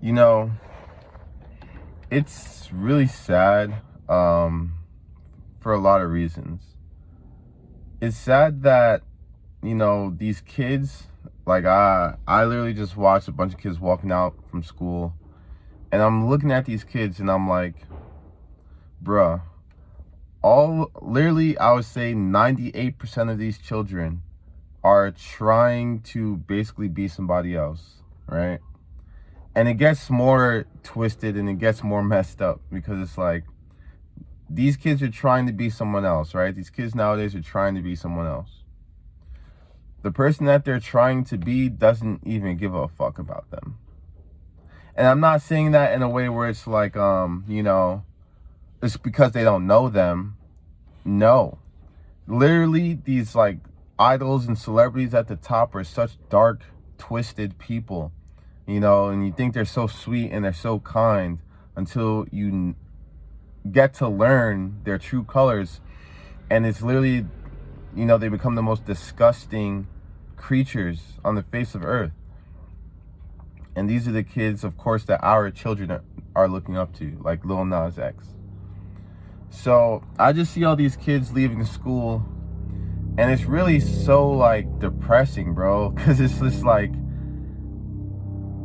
You know, it's really sad for a lot of reasons. It's sad that, these kids, like I literally just watched a bunch of kids walking out from school, and I'm looking at these kids and I'm like, bruh, literally I would say 98% of these children are trying to basically be somebody else, right? And it gets more twisted and it gets more messed up because it's like these kids are trying to be someone else, right? These kids nowadays are trying to be someone else. The person that they're trying to be doesn't even give a fuck about them. And I'm not saying that in a way where it's like, it's because they don't know them. No. Literally, these like idols and celebrities at the top are such dark, twisted people, and you think they're so sweet and they're so kind until you get to learn their true colors. And it's literally, they become the most disgusting creatures on the face of earth. And these are the kids, of course, that our children are looking up to, like Lil Nas X. So I just see all these kids leaving school, and it's really so like depressing, bro, because it's just like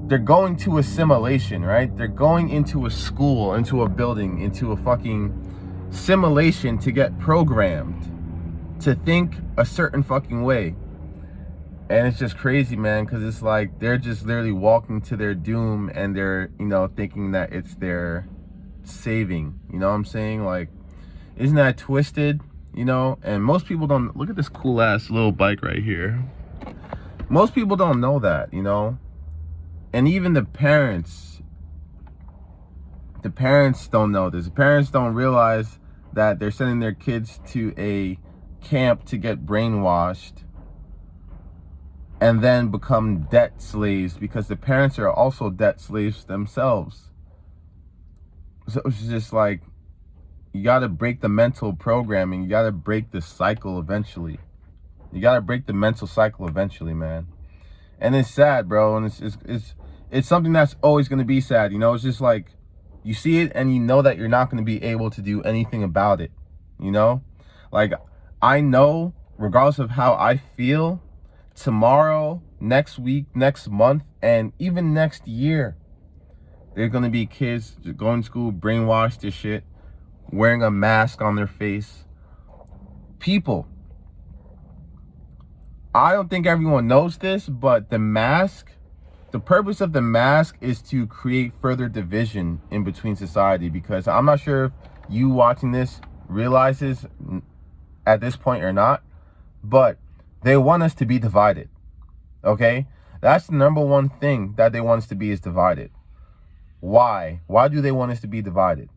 they're going to assimilation, right? They're going into a school, into a building, into a fucking simulation to get programmed to think a certain fucking way. And it's just crazy, man, because it's like they're just literally walking to their doom, and they're, thinking that it's their saving. You know what I'm saying? Like, isn't that twisted? And most people don't. Look at this cool ass little bike right here. Most people don't know that, and even the parents don't know this. The parents don't realize that they're sending their kids to a camp to get brainwashed and then become debt slaves, because the parents are also debt slaves themselves. So it's just like, you got to break the mental programming. You got to break the cycle eventually. You got to break the mental cycle eventually, man. And it's sad, bro. And it's something that's always going to be sad. It's just like, you see it and you know that you're not going to be able to do anything about it. Like, I know, regardless of how I feel, tomorrow, next week, next month, and even next year, there's going to be kids going to school, brainwashed to shit, wearing a mask on their face. People, I don't think everyone knows this, but the purpose of the mask is to create further division in between society, because I'm not sure if you watching this realizes at this point or not, but they want us to be divided, okay? That's the number one thing that they want us to be, is divided. Why? Why do they want us to be divided?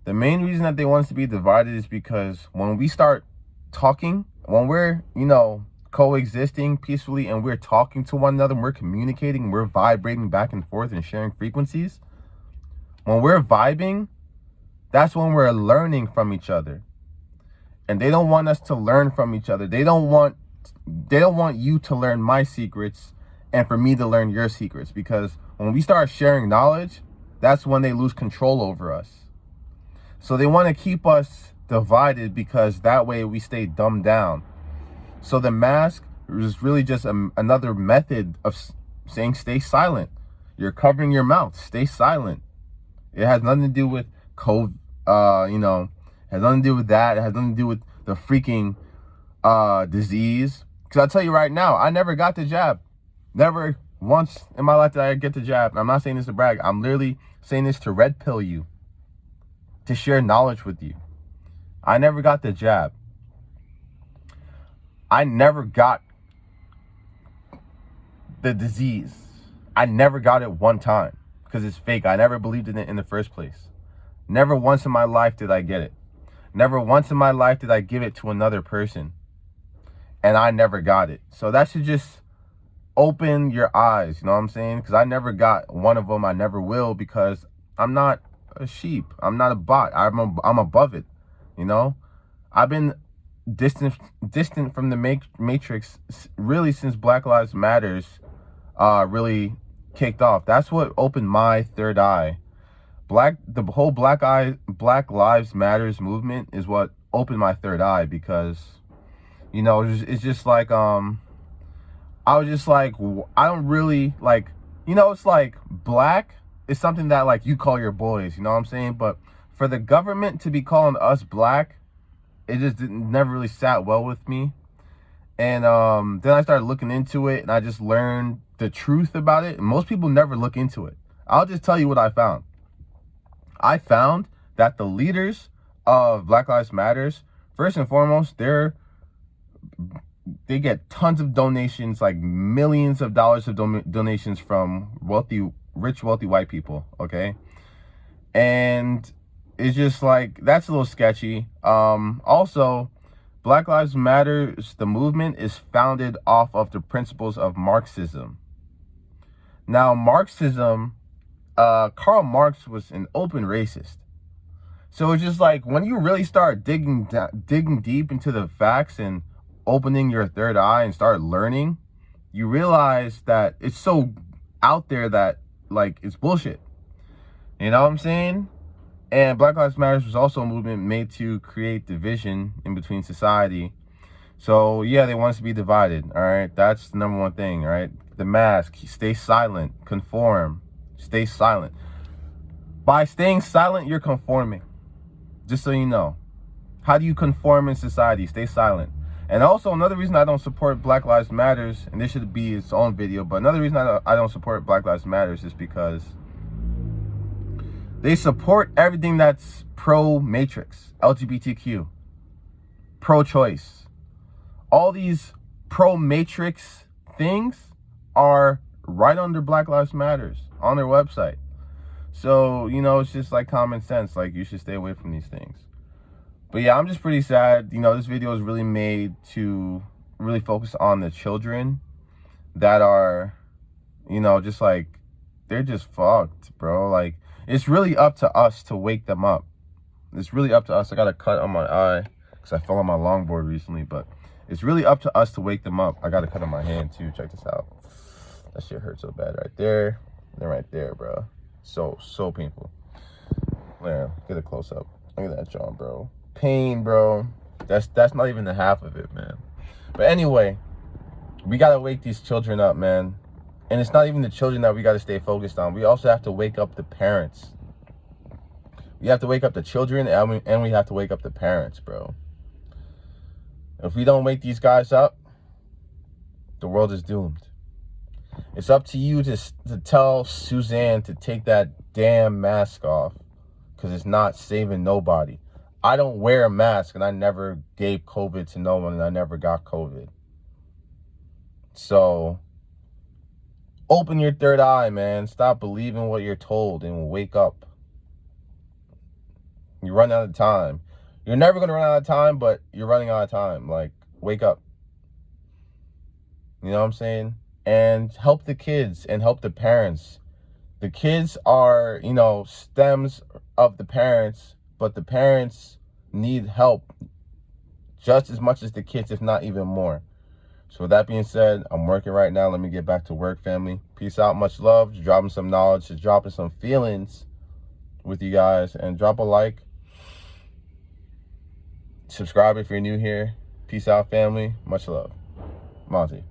The main reason that they want us to be divided is because when we start talking, when we're, coexisting peacefully, and we're talking to one another, and we're communicating, we're vibrating back and forth and sharing frequencies, when we're vibing, that's when we're learning from each other. And they don't want us to learn from each other. They don't want you to learn my secrets and for me to learn your secrets, because when we start sharing knowledge, that's when they lose control over us. So they want to keep us divided, because that way we stay dumbed down. So the mask is really just another method of saying stay silent. You're covering your mouth. Stay silent. It has nothing to do with COVID, has nothing to do with that. It has nothing to do with the freaking disease. Because I'll tell you right now, I never got the jab. Never once in my life did I get the jab. I'm not saying this to brag. I'm literally saying this to red pill you, to share knowledge with you. I never got the jab. I never got the disease. I never got it one time, because it's fake. I never believed in it in the first place. Never once in my life did I get it. Never once in my life did I give it to another person, and I never got it. So that should just open your eyes, you know what I'm saying? Because I never got one of them. I never will, because I'm not a sheep. I'm not a bot. I'm above it, I've been distant from the matrix really since Black Lives Matters really kicked off. That's what opened my third eye. The whole Black Lives Matters movement is what opened my third eye, because, you know, it's just like, I was just like, I don't really like, you know, it's like black is something that like you call your boys, you know what I'm saying? But for the government to be calling us black, it just never really sat well with me. And then I started looking into it, and I just learned the truth about it. And most people never look into it. I'll just tell you what I found. I found that the leaders of Black Lives Matters, first and foremost, they get tons of donations, like millions of dollars of donations from rich, wealthy white people, okay? And it's just like, that's a little sketchy. Also, Black Lives Matters, the movement, is founded off of the principles of Marxism. Now, Marxism, Karl Marx was an open racist. So it's just like, when you really start digging deep into the facts and opening your third eye and start learning, you realize that it's so out there that, like, it's bullshit. You know what I'm saying? And Black Lives Matter was also a movement made to create division in between society. So yeah, they want us to be divided. All right, that's the number one thing. All right, the mask, stay silent, conform, stay silent. By staying silent, you're conforming. Just so you know. How do you conform in society? Stay silent. And also, another reason I don't support Black Lives Matters, and this should be its own video, but another reason I don't support Black Lives Matters is because they support everything that's pro-matrix, LGBTQ, pro-choice. All these pro-matrix things are right under Black Lives Matters on their website. So, you know, it's just like common sense. Like, you should stay away from these things. But yeah, I'm just pretty sad. You know, this video is really made to really focus on the children that are, you know, just like, they're just fucked, bro. Like, it's really up to us to wake them up. It's really up to us. I got a cut on my eye because I fell on my longboard recently, but it's really up to us to wake them up. I got a cut on my hand too. Check this out. That shit hurt so bad right there. And right there, bro. So painful. There, get a close up. Look at that, John, bro. Pain, bro. That's not even the half of it, man. But anyway, we gotta wake these children up, man. And it's not even the children that we gotta stay focused on. We also have to wake up the parents. We have to wake up the children, and we have to wake up the parents, bro. If we don't wake these guys up, the world is doomed. It's up to you to tell Suzanne to take that damn mask off, because it's not saving nobody. I don't wear a mask, and I never gave COVID to no one, and I never got COVID. So, open your third eye, man. Stop believing what you're told and wake up. You run out of time. You're never going to run out of time, but you're running out of time. Like, wake up. You know what I'm saying? And help the kids and help the parents. The kids are, you know, stems of the parents, but the parents need help just as much as the kids, if not even more. So with that being said, I'm working right now. Let me get back to work, family. Peace out. Much love. Just dropping some knowledge, just dropping some feelings with you guys. And drop a like. Subscribe if you're new here. Peace out, family. Much love. Monty.